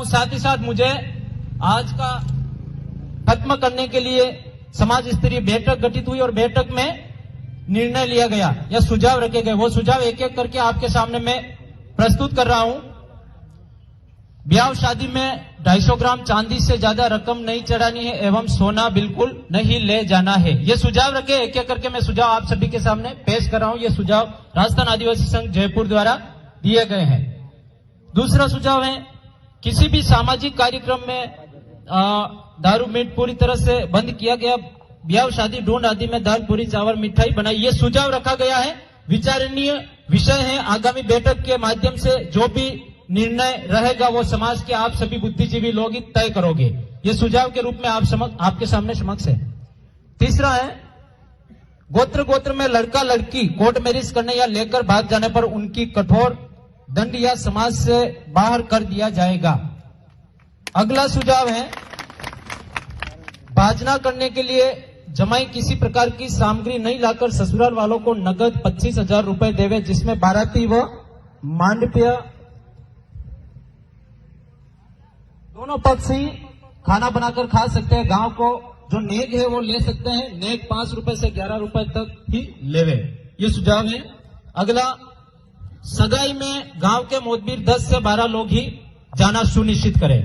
हूं। साथ ही साथ मुझे आज का खत्म करने के लिए समाज स्तरीय बैठक गठित हुई और बैठक में निर्णय लिया गया या सुझाव रखे गए। वो सुझाव एक एक करके आपके सामने मैं प्रस्तुत कर रहा हूं। ब्याह शादी में 250 ग्राम चांदी से ज्यादा रकम नहीं चढ़ानी है एवं सोना बिल्कुल नहीं ले जाना है। ये सुझाव रखे, एक एक करके मैं सुझाव आप सभी के सामने पेश कर रहा हूं। ये सुझाव राजस्थान आदिवासी संघ जयपुर द्वारा दिए गए हैं। दूसरा सुझाव है, किसी भी सामाजिक कार्यक्रम में दारू मीट पूरी तरह से बंद किया गया। ब्याह शादी ढूंढ आदि में दाल पूरी चावल मिठाई बनाई। ये सुझाव रखा गया है। विचारणीय विषय है। आगामी बैठक के माध्यम से जो भी निर्णय रहेगा वो समाज के आप सभी बुद्धिजीवी लोग ही तय करोगे। ये सुझाव के रूप में आपके सामने समक्ष है। तीसरा है, गोत्र में लड़का लड़की कोर्ट मैरिज करने या लेकर भाग जाने पर उनकी कठोर दंड या समाज से बाहर कर दिया जाएगा। अगला सुझाव है, भाजना करने के लिए जमाई किसी प्रकार की सामग्री नहीं लाकर ससुराल वालों को नगद 25,000 रुपए देवे, जिसमें बाराती व मांडव्य दोनों पक्ष ही खाना बनाकर खा सकते हैं। गांव को जो नेक है वो ले सकते हैं। नेक 5 रुपए से 11 रुपए तक ही लेवे। ये सुझाव है। अगला, सगाई में गांव के मोतबीर 10 से 12 लोग ही जाना सुनिश्चित करें।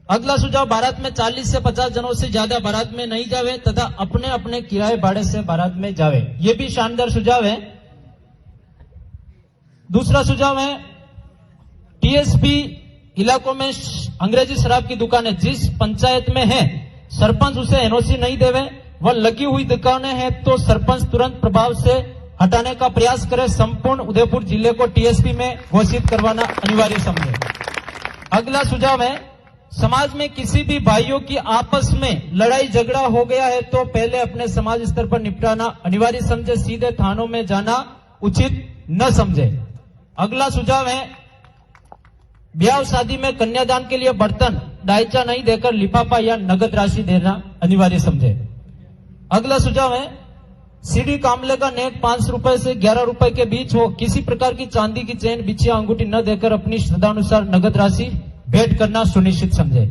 अगला सुझाव, बारात में 40 से 50 जनों से ज्यादा बारात में नहीं जावे तथा अपने अपने किराए भाड़े से बारात में जावे। ये भी शानदार सुझाव है। दूसरा सुझाव है, टीएसपी इलाकों में अंग्रेजी शराब की दुकानें जिस पंचायत में है सरपंच उसे एनओसी नहीं देवे व लगी हुई दुकानें हैं तो सरपंच तुरंत प्रभाव से हटाने का प्रयास करे। संपूर्ण उदयपुर जिले को टीएसपी में घोषित करवाना अनिवार्य समझे। अगला सुझाव है, समाज में किसी भी भाइयों की आपस में लड़ाई झगड़ा हो गया है तो पहले अपने समाज स्तर पर निपटाना अनिवार्य समझे। सीधे थानों में जाना उचित न समझे। अगला सुझाव है, ब्याह शादी में कन्यादान के लिए बर्तन डायचा नहीं देकर लिफाफा या नगद राशि देना अनिवार्य समझे। अगला सुझाव है, सीढ़ी कामले का नेट 5 रुपए से 11 रुपए के बीच हो। किसी प्रकार की चांदी की चेन बिछिया अंगूठी न देकर अपनी श्रद्धानुसार नगद राशि भेंट करना सुनिश्चित समझे।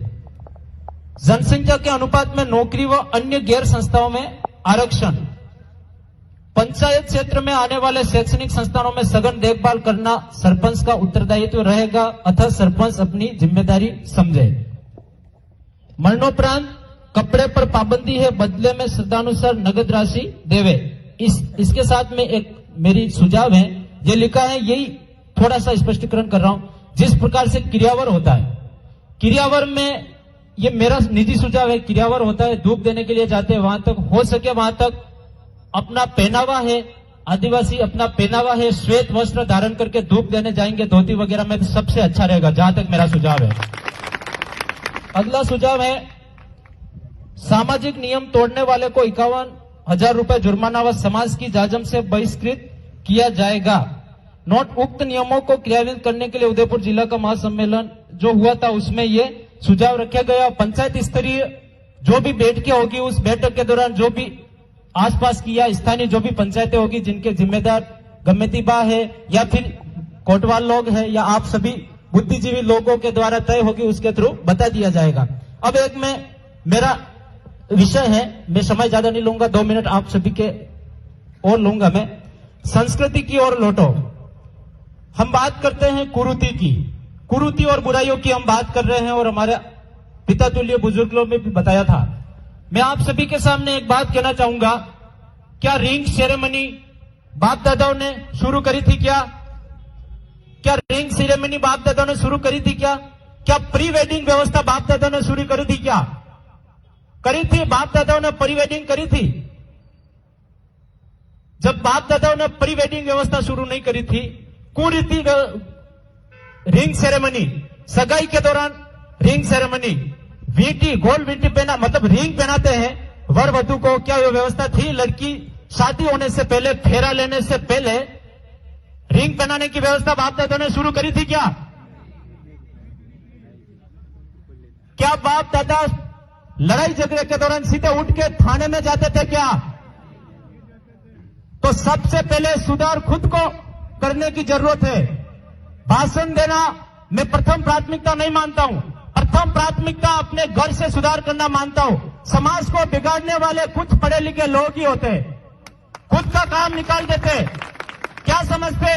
जनसंख्या के अनुपात में नौकरी व अन्य गैर संस्थाओं में आरक्षण। पंचायत क्षेत्र में आने वाले शैक्षणिक संस्थानों में सघन देखभाल करना सरपंच का उत्तरदायित्व रहेगा, अतः सरपंच अपनी जिम्मेदारी समझे। मरणोपरांत कपड़े पर पाबंदी है, बदले में श्रद्धानुसार नगद राशि देवे। इसके साथ में एक मेरी सुझाव है, ये लिखा है, यही थोड़ा सा स्पष्टीकरण कर रहा हूं। जिस प्रकार से क्रियावर होता है, क्रियावर में ये मेरा निजी सुझाव है, क्रियावर होता है, धूप देने के लिए जाते हैं, वहां तक हो सके वहां तक अपना पहनावा है, आदिवासी अपना पहनावा है, श्वेत वस्त्र धारण करके धूप देने जाएंगे धोती वगैरह में तो सबसे अच्छा रहेगा, जहां तक मेरा सुझाव है। अगला सुझाव है, सामाजिक नियम तोड़ने वाले को 51,000 रुपए जुर्माना व समाज की जाजम से बहिष्कृत किया जाएगा। नोट, उक्त नियमों को क्रियान्वित करने के लिए उदयपुर जिला का महासम्मेलन जो हुआ था उसमें ये सुझाव रखा गया। पंचायत स्तरीय जो भी बैठकें होगी उस बैठक के दौरान जो भी आसपास की या स्थानीय जो भी पंचायतें होगी जिनके जिम्मेदार गम्मेती बा है या फिर कोटवाल लोग है या आप सभी बुद्धिजीवी लोगों के द्वारा तय होगी, उसके थ्रू बता दिया जाएगा। अब एक में मेरा विषय है, मैं समय ज्यादा नहीं लूंगा, 2 मिनट आप सभी के और लूंगा मैं। संस्कृति की ओर लौटो। हम बात करते हैं कुरीति की, कुरीति और बुराइयों की हम बात कर रहे हैं और हमारे पिता तुल्य बुजुर्गों में भी बताया था। मैं आप सभी के सामने एक बात कहना चाहूंगा, क्या रिंग सेरेमनी बाप दादाओं ने शुरू करी थी? क्या रिंग सेरेमनी बाप दादाओं ने शुरू करी थी? क्या प्री वेडिंग व्यवस्था बाप दादाओं ने शुरू करी थी? क्या करी थी? बाप दादाओं ने प्री वेडिंग करी थी? जब बाप दादाओं ने प्री वेडिंग व्यवस्था शुरू नहीं करी थी, कुरीति रिंग सेरेमनी, सगाई के दौरान ring ceremony, VT gold VT पहना, मतलब रिंग पहनाते हैं वर वधु को, क्या ये व्यवस्था थी? लड़की शादी होने से पहले, फेरा लेने से पहले रिंग पहनाने की व्यवस्था बाप दादा ने शुरू करी थी? क्या बाप दादा लड़ाई झगड़े के दौरान सीधे उठ के थाने में जाते थे? क्या? तो सबसे पहले सुधार खुद को करने की जरूरत है। भाषण देना मैं प्रथम प्राथमिकता नहीं मानता हूं। प्रथम प्राथमिकता अपने घर से सुधार करना मानता हूं। समाज को बिगाड़ने वाले कुछ पढ़े लिखे लोग ही होते हैं, खुद का काम निकाल देते। क्या समझते,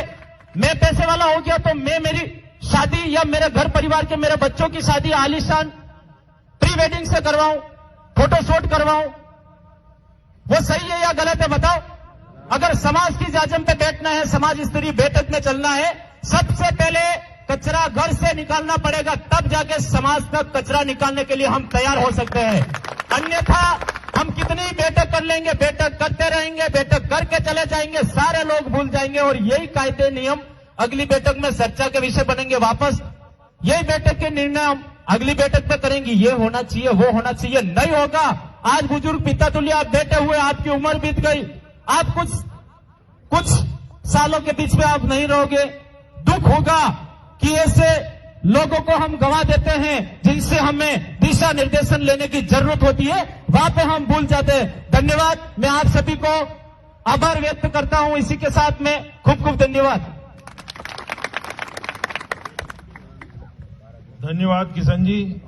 मैं पैसे वाला हो गया तो मैं मेरी शादी या मेरे घर परिवार के मेरे बच्चों की शादी आलीशान प्री वेडिंग से करवाऊं, फोटोशूट करवाऊं, वो सही है या गलत है बताओ? अगर समाज की जाजम पे बैठना है, समाज स्तरीय बैठक में चलना है, सबसे पहले कचरा घर से निकालना पड़ेगा, तब जाके समाज तक कचरा निकालने के लिए हम तैयार हो सकते हैं। अन्यथा हम कितनी बैठक कर लेंगे, बैठक करते रहेंगे, बैठक करके चले जाएंगे, सारे लोग भूल जाएंगे और यही कायदे नियम अगली बैठक में चर्चा के विषय बनेंगे। वापस यही बैठक के निर्णय हम अगली बैठक पे करेंगे, ये होना चाहिए, वो होना चाहिए, नहीं होगा। आज बुजुर्ग पिता तुल्य आप बैठे हुए, आपकी उम्र बीत गई, आप कुछ सालों के बीच में आप नहीं रहोगे। दुख होगा कि ऐसे लोगों को हम गंवा देते हैं जिनसे हमें दिशा निर्देशन लेने की जरूरत होती है, वहां पे हम भूल जाते हैं। धन्यवाद, मैं आप सभी को आभार व्यक्त करता हूं। इसी के साथ में खूब खूब धन्यवाद। धन्यवाद किशन जी।